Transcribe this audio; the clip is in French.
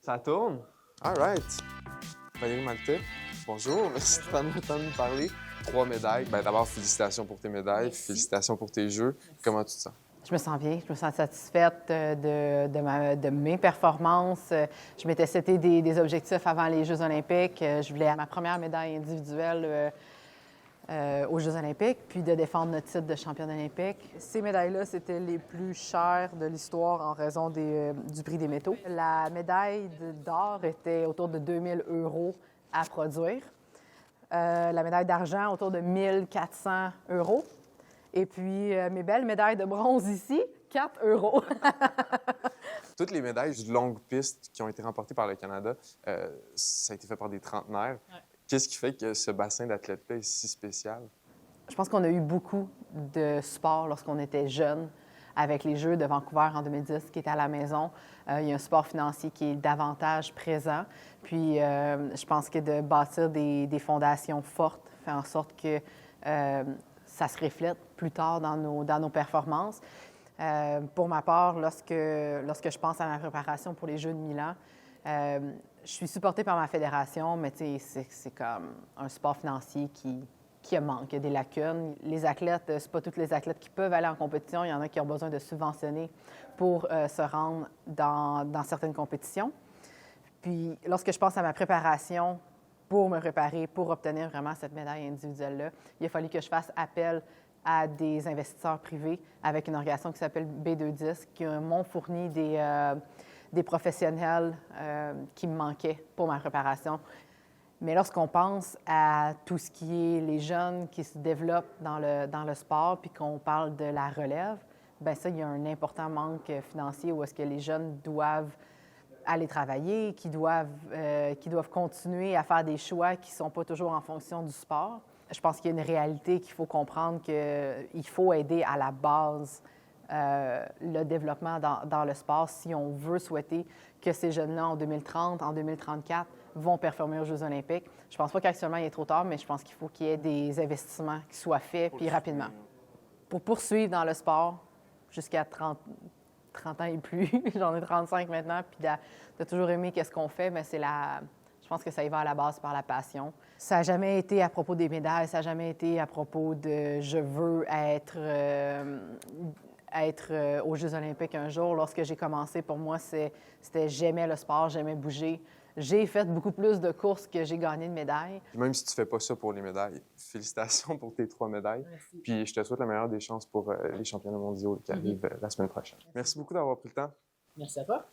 Ça tourne? All right. Valérie Maltais, bonjour. Merci de prendre le temps de nous parler. 3 médailles. D'abord, félicitations pour tes médailles. Merci. Félicitations pour tes jeux. Merci. Comment tu te sens? Je me sens bien, je me sens satisfaite de mes performances. Je m'étais seté des objectifs avant les Jeux olympiques. Je voulais ma première médaille individuelle aux Jeux olympiques, puis de défendre notre titre de championne olympique. Ces médailles-là, c'était les plus chères de l'histoire en raison du prix des métaux. La médaille d'or était autour de 2000 € à produire. La médaille d'argent autour de 1400 €. Et puis, mes belles médailles de bronze ici, 4 €. Toutes les médailles de longue piste qui ont été remportées par le Canada, ça a été fait par des trentenaires. Ouais. Qu'est-ce qui fait que ce bassin d'athlètes-là est si spécial? Je pense qu'on a eu beaucoup de sport lorsqu'on était jeune. Avec les Jeux de Vancouver en 2010 qui étaient à la maison, il y a un support financier qui est davantage présent. Puis, je pense que de bâtir des fondations fortes fait en sorte que ça se reflète plus tard dans nos performances. Pour ma part, lorsque je pense à ma préparation pour les Jeux de Milan, je suis supportée par ma fédération, mais c'est comme un support financier qui manque, il y a des lacunes. Les athlètes, c'est pas tous les athlètes qui peuvent aller en compétition. Il y en a qui ont besoin de subventionner pour se rendre dans certaines compétitions. Puis, lorsque je pense à ma préparation pour me préparer, pour obtenir vraiment cette médaille individuelle-là, il a fallu que je fasse appel à des investisseurs privés avec une organisation qui s'appelle B210, qui m'ont fourni des professionnels qui me manquaient pour ma préparation. Mais lorsqu'on pense à tout ce qui est les jeunes qui se développent dans le sport, puis qu'on parle de la relève, bien ça, il y a un important manque financier où est-ce que les jeunes doivent aller travailler, qui doivent continuer à faire des choix qui ne sont pas toujours en fonction du sport. Je pense qu'il y a une réalité qu'il faut comprendre qu'il faut aider à la base le développement dans le sport si on veut souhaiter que ces jeunes-là, en 2030, en 2034, vont performer aux Jeux olympiques. Je pense pas qu'actuellement, il est trop tard, mais je pense qu'il faut qu'il y ait des investissements qui soient faits, puis rapidement. Pour poursuivre dans le sport jusqu'à 30 ans et plus, j'en ai 35 maintenant, puis de toujours aimer qu'est-ce qu'on fait, mais je pense que ça y va à la base par la passion. Ça n'a jamais été à propos des médailles, ça n'a jamais été à propos de « je veux être aux Jeux olympiques un jour ». Lorsque j'ai commencé, pour moi, c'était j'aimais le sport, j'aimais bouger. J'ai fait beaucoup plus de courses que j'ai gagné de médailles. Même si tu fais pas ça pour les médailles, félicitations pour tes 3 médailles. Merci. Puis je te souhaite la meilleure des chances pour les championnats mondiaux qui arrivent la semaine prochaine. Merci beaucoup d'avoir pris le temps. Merci à toi.